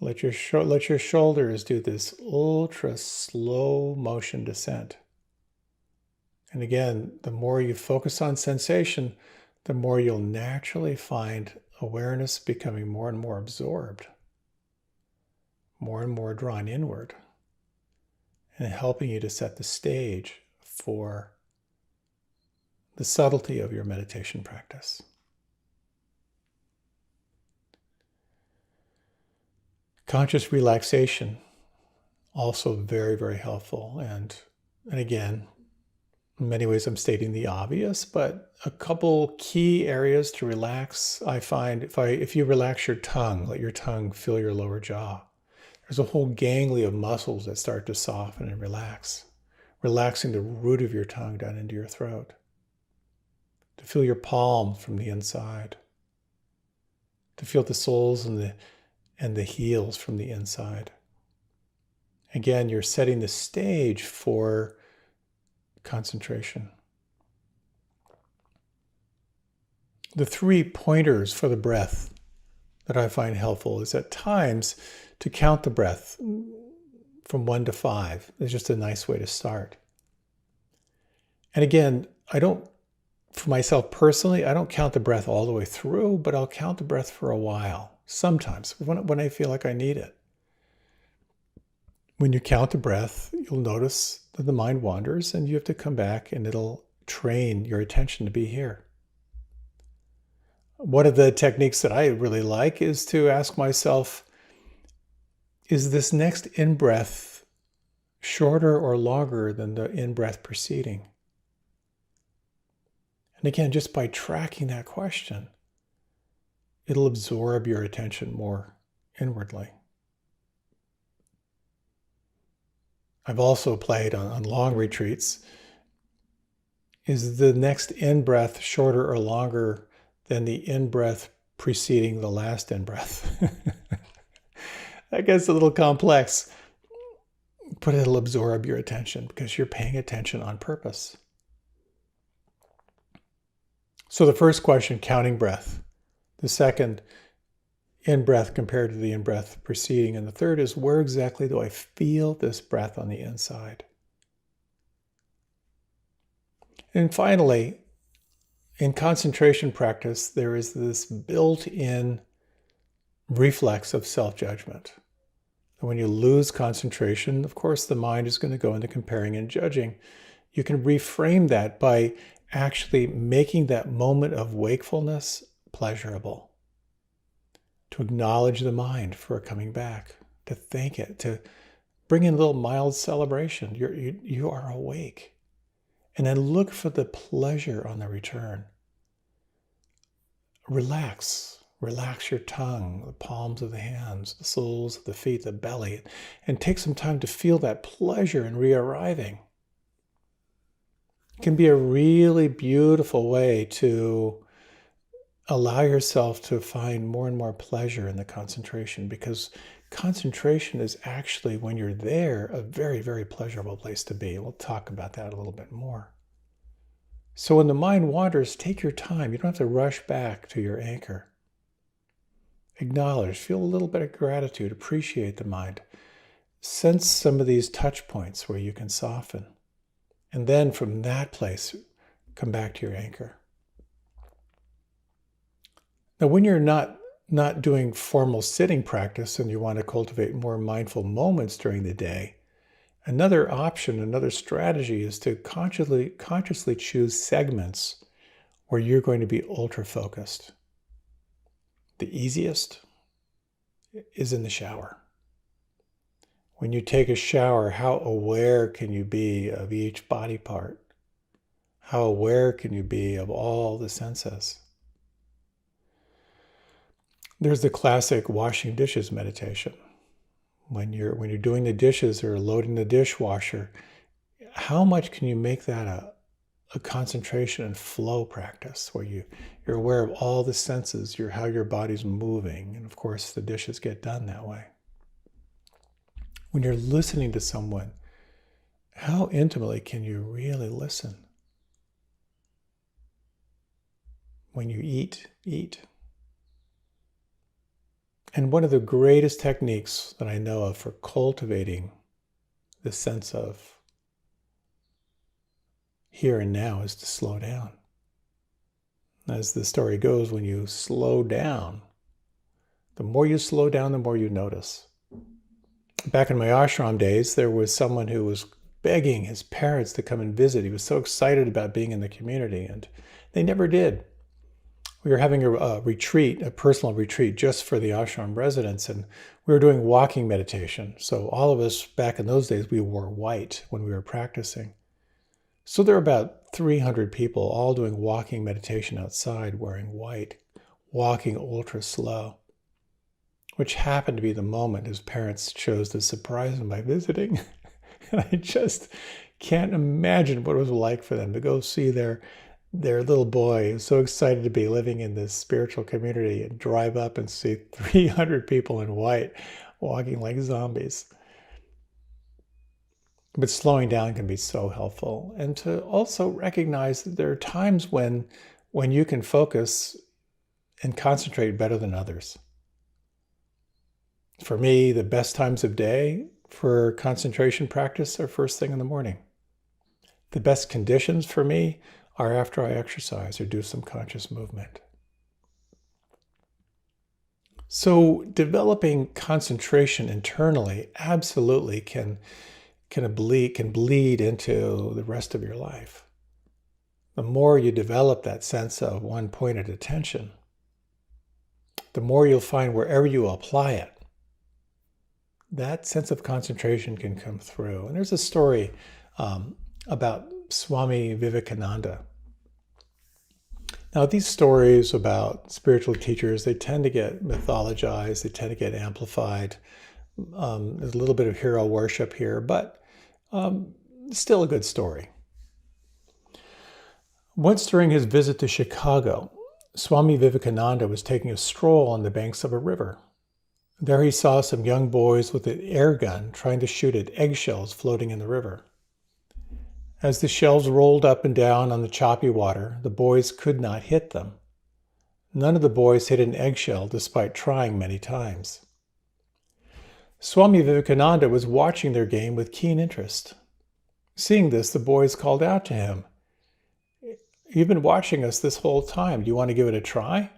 Let your shoulders do this ultra slow motion descent. And again, the more you focus on sensation, the more you'll naturally find awareness becoming more and more absorbed, more and more drawn inward, and helping you to set the stage for the subtlety of your meditation practice. Conscious relaxation, also very, very helpful. And again, in many ways I'm stating the obvious, but a couple key areas to relax, I find if you relax your tongue, let your tongue fill your lower jaw, there's a whole gangly of muscles that start to soften and relax, relaxing the root of your tongue down into your throat. To feel your palm from the inside. To feel the soles and the heels from the inside. Again, you're setting the stage for concentration. The 3 pointers for the breath that I find helpful is at times to count the breath from 1 to 5. It's just a nice way to start. And again, for myself personally, I don't count the breath all the way through, but I'll count the breath for a while. Sometimes when I feel like I need it. When you count the breath, you'll notice that the mind wanders and you have to come back and it'll train your attention to be here. One of the techniques that I really like is to ask myself, is this next in-breath shorter or longer than the in-breath preceding? And again, just by tracking that question, it'll absorb your attention more inwardly. I've also played on long retreats. Is the next in-breath shorter or longer than the in-breath preceding the last in-breath? That gets a little complex, but it'll absorb your attention because you're paying attention on purpose. So the first question, counting breath. The second, in-breath compared to the in-breath preceding. And the third is, where exactly do I feel this breath on the inside? And finally, in concentration practice, there is this built-in reflex of self-judgment. When you lose concentration, of course, the mind is going to go into comparing and judging. You can reframe that by actually making that moment of wakefulness pleasurable. To acknowledge the mind for coming back, to thank it, to bring in a little mild celebration. You are awake. And then look for the pleasure on the return. Relax your tongue, the palms of the hands, the soles of the feet, the belly, and take some time to feel that pleasure in re-arriving. It can be a really beautiful way to allow yourself to find more and more pleasure in the concentration, because concentration is actually, when you're there, a very, very pleasurable place to be. We'll talk about that a little bit more. So when the mind wanders, take your time. You don't have to rush back to your anchor. Acknowledge, feel a little bit of gratitude, appreciate the mind. Sense some of these touch points where you can soften. And then from that place, come back to your anchor. Now, when you're not doing formal sitting practice and you want to cultivate more mindful moments during the day, another option, another strategy is to consciously choose segments where you're going to be ultra-focused. The easiest is in the shower. When you take a shower, how aware can you be of each body part? How aware can you be of all the senses? There's the classic washing dishes meditation. When you're doing the dishes or loading the dishwasher, how much can you make that a concentration and flow practice where you're aware of all the senses, how your body's moving, and of course the dishes get done that way. When you're listening to someone, how intimately can you really listen? When you eat. And one of the greatest techniques that I know of for cultivating the sense of here and now is to slow down. As the story goes, when you slow down, the more you slow down, the more you notice. Back in my ashram days, there was someone who was begging his parents to come and visit. He was so excited about being in the community, and they never did. We were having a retreat, a personal retreat just for the ashram residents, and we were doing walking meditation. So all of us back in those days, we wore white when we were practicing. So there were about 300 people all doing walking meditation outside wearing white, walking ultra slow, which happened to be the moment his parents chose to surprise him by visiting. And I just can't imagine what it was like for them to go see their little boy who's so excited to be living in this spiritual community and drive up and see 300 people in white walking like zombies. But slowing down can be so helpful. And to also recognize that there are times when you can focus and concentrate better than others. For me, the best times of day for concentration practice are first thing in the morning. The best conditions for me are after I exercise or do some conscious movement. So developing concentration internally absolutely can bleed into the rest of your life. The more you develop that sense of one-pointed attention, the more you'll find wherever you apply it, that sense of concentration can come through. And there's a story about Swami Vivekananda. Now, these stories about spiritual teachers, they tend to get mythologized, they tend to get amplified. There's a little bit of hero worship here, but still a good story. Once during his visit to Chicago, Swami Vivekananda was taking a stroll on the banks of a river. There he saw some young boys with an air gun trying to shoot at eggshells floating in the river. As the shells rolled up and down on the choppy water, the boys could not hit them. None of the boys hit an eggshell despite trying many times. Swami Vivekananda was watching their game with keen interest. Seeing this, the boys called out to him, "You've been watching us this whole time. Do you want to give it a try?"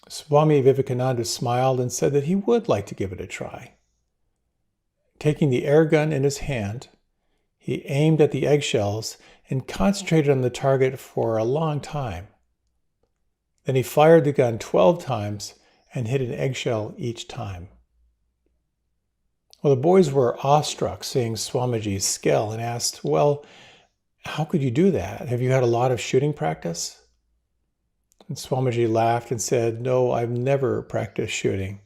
Swami Vivekananda smiled and said that he would like to give it a try. Taking the air gun in his hand, he aimed at the eggshells and concentrated on the target for a long time. Then he fired the gun 12 times and hit an eggshell each time. Well, the boys were awestruck seeing Swamiji's skill and asked, "Well, how could you do that? Have you had a lot of shooting practice?" And Swamiji laughed and said, "No, I've never practiced shooting."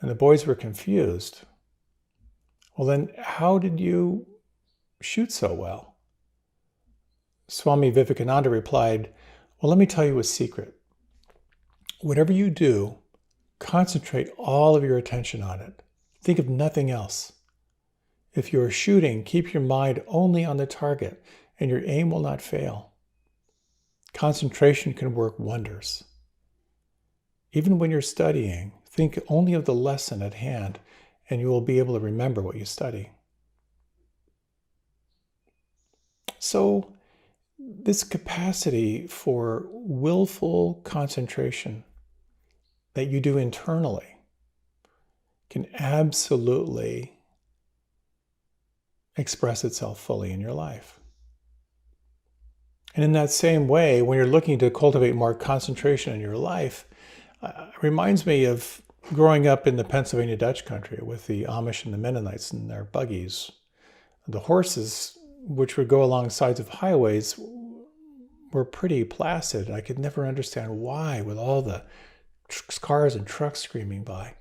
And the boys were confused. "Well, then how did you shoot so well?" Swami Vivekananda replied, "Well, let me tell you a secret. Whatever you do, concentrate all of your attention on it. Think of nothing else. If you are shooting, keep your mind only on the target, and your aim will not fail. Concentration can work wonders. Even when you're studying, think only of the lesson at hand, and you will be able to remember what you study." So, this capacity for willful concentration that you do internally can absolutely express itself fully in your life. And in that same way, when you're looking to cultivate more concentration in your life, it reminds me of growing up in the Pennsylvania Dutch country with the Amish and the Mennonites and their buggies. The horses, which would go along sides of highways, were pretty placid. I could never understand why, with all the cars and trucks screaming by.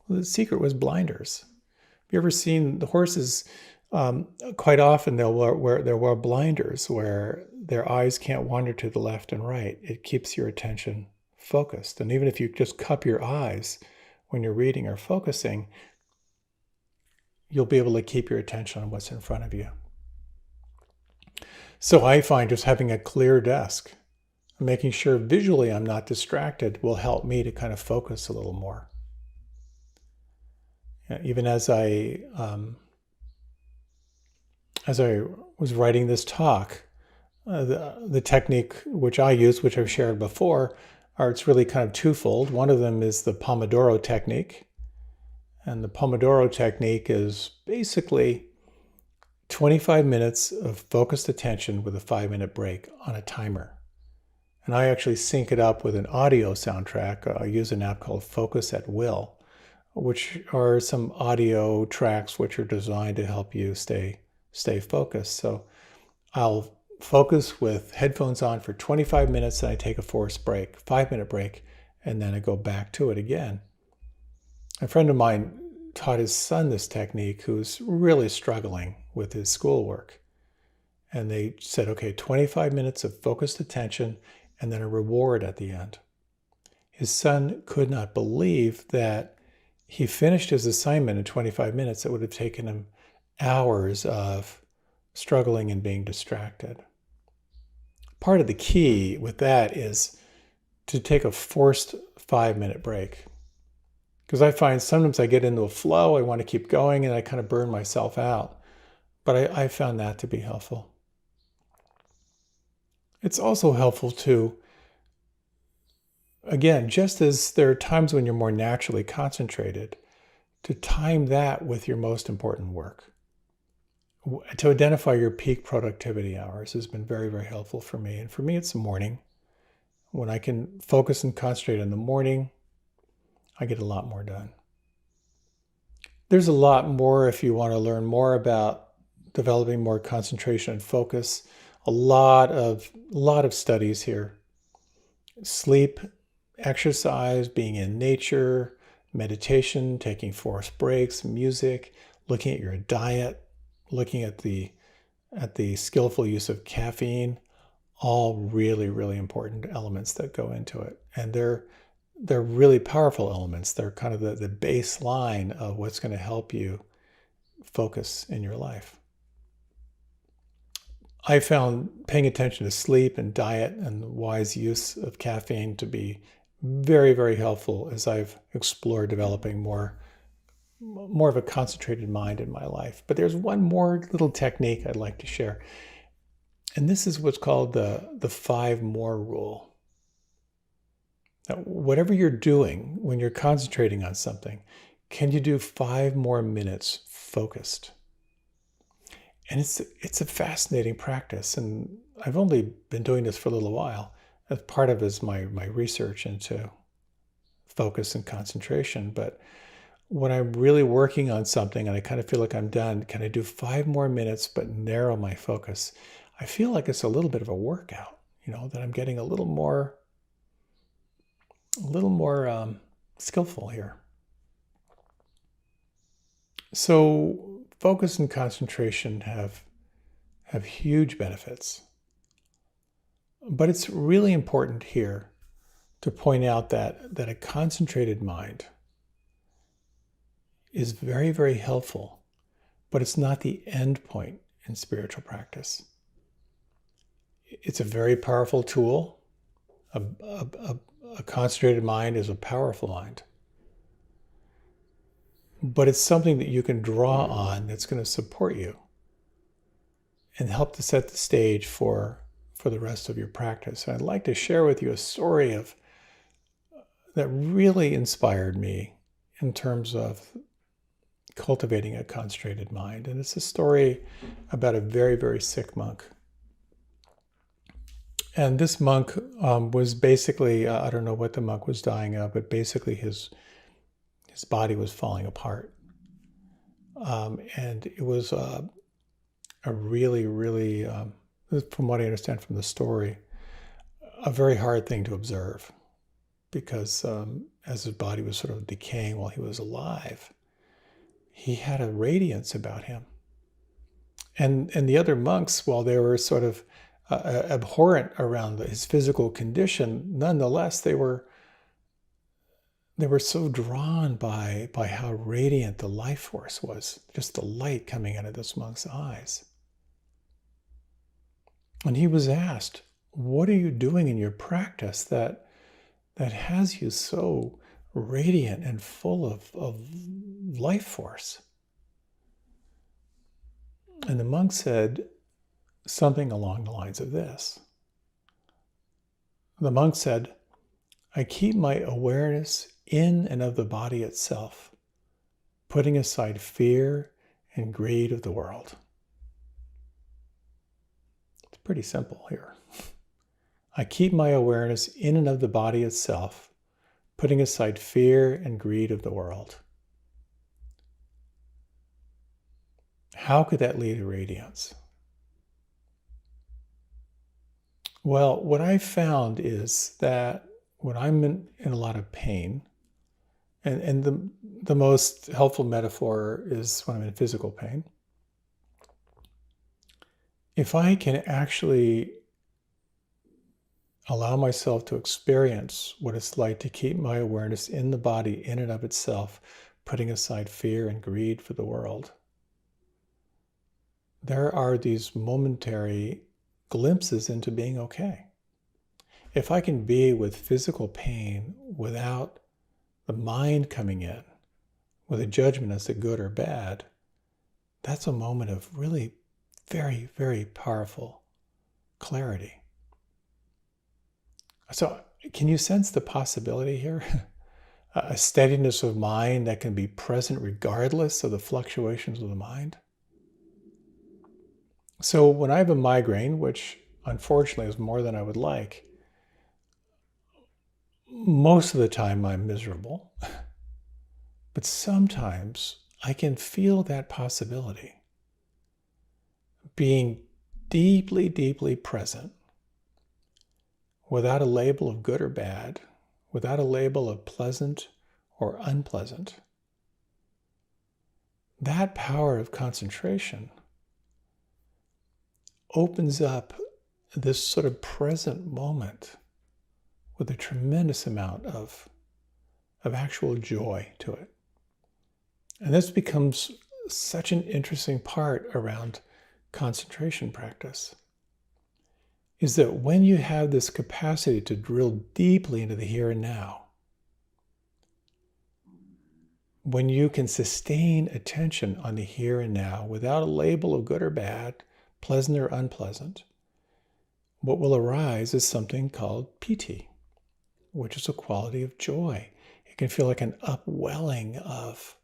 Well, the secret was blinders. Have you ever seen the horses? Quite often they'll wear blinders where their eyes can't wander to the left and right. It keeps your attention focused. And even if you just cup your eyes when you're reading or focusing, you'll be able to keep your attention on what's in front of you. So I find just having a clear desk, making sure visually I'm not distracted, will help me to kind of focus a little more. Even as I was writing this talk, the technique which I use, which I've shared before, it's really kind of twofold. One of them is the Pomodoro Technique. And the Pomodoro Technique is basically 25 minutes of focused attention with a 5-minute break on a timer. And I actually sync it up with an audio soundtrack. I use an app called Focus at Will, which are some audio tracks which are designed to help you stay focused. So I'll focus with headphones on for 25 minutes, and I take a forced break, 5-minute break, and then I go back to it again. A friend of mine taught his son this technique who's really struggling with his schoolwork. And they said, okay, 25 minutes of focused attention and then a reward at the end. His son could not believe that he finished his assignment in 25 minutes. It would have taken him hours of struggling and being distracted. Part of the key with that is to take a forced 5-minute break. Because I find sometimes I get into a flow, I want to keep going, and I kind of burn myself out. But I found that to be helpful. It's also helpful to again, just as there are times when you're more naturally concentrated, to time that with your most important work. To identify your peak productivity hours has been very, very helpful for me. And for me, it's the morning. When I can focus and concentrate in the morning, I get a lot more done. There's a lot more if you want to learn more about developing more concentration and focus. A lot of studies here. Sleep, exercise, being in nature, meditation, taking forced breaks, music, looking at your diet, looking at the skillful use of caffeine, all really, really important elements that go into it. And they're really powerful elements. They're kind of the baseline of what's going to help you focus in your life. I found paying attention to sleep and diet and wise use of caffeine to be very, very helpful as I've explored developing more of a concentrated mind in my life. But there's one more little technique I'd like to share. And this is what's called the 5 more rule. Now, whatever you're doing when you're concentrating on something, can you do 5 more minutes focused? And it's a fascinating practice. And I've only been doing this for a little while. As part of it is my research into focus and concentration. But when I'm really working on something and I kind of feel like I'm done, can I do 5 more minutes but narrow my focus? I feel like it's a little bit of a workout, that I'm getting a little more skillful here. So focus and concentration have huge benefits. But it's really important here to point out that a concentrated mind is very, very helpful, but it's not the end point in spiritual practice. It's a very powerful tool. A concentrated mind is a powerful mind. But it's something that you can draw on that's going to support you and help to set the stage for the rest of your practice. And I'd like to share with you a story that really inspired me in terms of cultivating a concentrated mind. And it's a story about a very, very sick monk. And this monk was basically, I don't know what the monk was dying of, but basically his body was falling apart. And it was a really, really, from what I understand from the story, a very hard thing to observe because as his body was sort of decaying while he was alive, he had a radiance about him. And the other monks, while they were sort of abhorrent around his physical condition, nonetheless, they were so drawn by how radiant the life force was, just the light coming out of this monk's eyes. And he was asked, what are you doing in your practice that has you so radiant and full of life force? And the monk said something along the lines of this. The monk said, I keep my awareness in and of the body itself, putting aside fear and greed of the world. It's pretty simple here. I keep my awareness in and of the body itself, putting aside fear and greed of the world. How could that lead to radiance? Well, what I found is that when I'm in a lot of pain, and the most helpful metaphor is when I'm in physical pain, if I can actually allow myself to experience what it's like to keep my awareness in the body in and of itself, putting aside fear and greed for the world, there are these momentary glimpses into being okay. If I can be with physical pain without the mind coming in with a judgment as to good or bad, that's a moment of really very, very powerful clarity. So can you sense the possibility here? A steadiness of mind that can be present regardless of the fluctuations of the mind. So when I have a migraine, which unfortunately is more than I would like, most of the time I'm miserable, but sometimes I can feel that possibility. Being deeply, deeply present, without a label of good or bad, without a label of pleasant or unpleasant. That power of concentration opens up this sort of present moment with a tremendous amount of actual joy to it. And this becomes such an interesting part around concentration practice, is that when you have this capacity to drill deeply into the here and now, when you can sustain attention on the here and now without a label of good or bad, pleasant or unpleasant, what will arise is something called piti, which is a quality of joy. It can feel like an upwelling of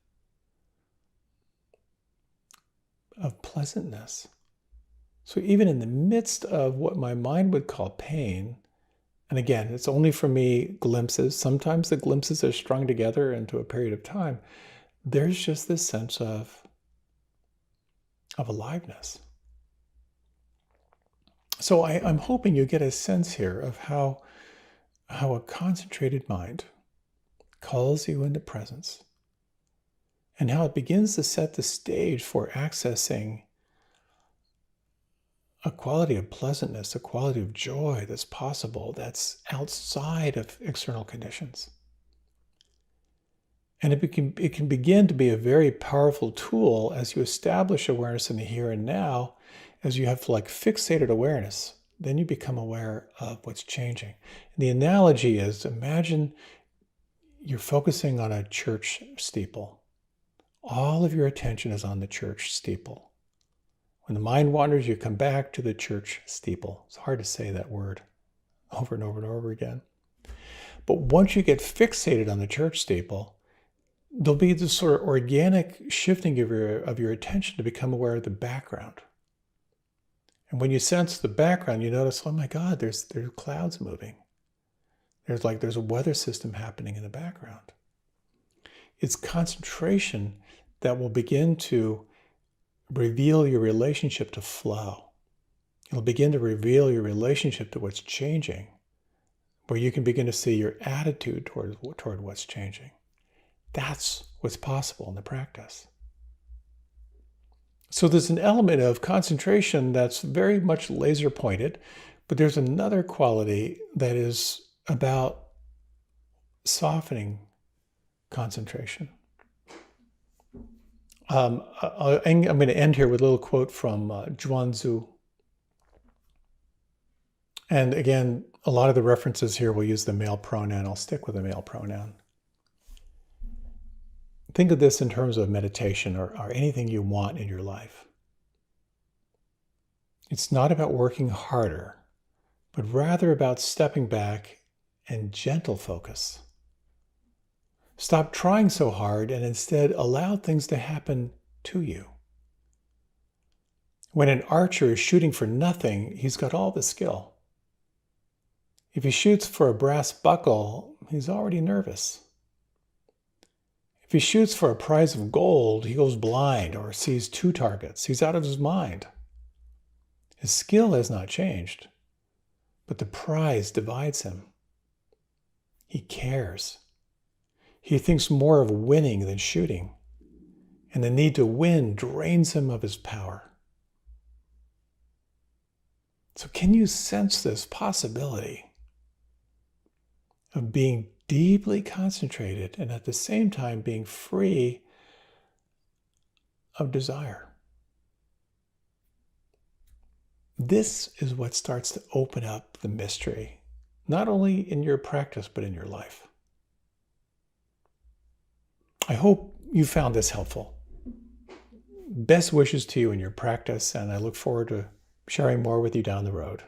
pleasantness. So even in the midst of what my mind would call pain, and again, it's only for me glimpses. Sometimes the glimpses are strung together into a period of time. There's just this sense of aliveness. So I'm hoping you get a sense here of how a concentrated mind calls you into presence, and how it begins to set the stage for accessing a quality of pleasantness, a quality of joy that's possible, that's outside of external conditions. And it can begin to be a very powerful tool as you establish awareness in the here and now, as you have like fixated awareness. Then you become aware of what's changing. And the analogy is, imagine you're focusing on a church steeple. All of your attention is on the church steeple. When the mind wanders, you come back to the church steeple. It's hard to say that word over and over and over again. But once you get fixated on the church steeple, there'll be this sort of organic shifting of your attention to become aware of the background. And when you sense the background, you notice, oh my God, there's clouds moving. There's a weather system happening in the background. It's concentration that will begin to reveal your relationship to flow. It'll begin to reveal your relationship to what's changing, where you can begin to see your attitude toward what's changing. That's what's possible in the practice. So there's an element of concentration that's very much laser pointed, but there's another quality that is about softening concentration. I'm going to end here with a little quote from Zhuangzi. And again, a lot of the references here will use the male pronoun. I'll stick with the male pronoun. Think of this in terms of meditation or anything you want in your life. It's not about working harder, but rather about stepping back and gentle focus. Stop trying so hard and instead allow things to happen to you. When an archer is shooting for nothing, he's got all the skill. If he shoots for a brass buckle, he's already nervous. If he shoots for a prize of gold, he goes blind or sees two targets. He's out of his mind. His skill has not changed, but the prize divides him. He cares. He thinks more of winning than shooting, and the need to win drains him of his power. So can you sense this possibility of being deeply concentrated and at the same time being free of desire? This is what starts to open up the mystery, not only in your practice, but in your life. I hope you found this helpful. Best wishes to you in your practice, and I look forward to sharing more with you down the road.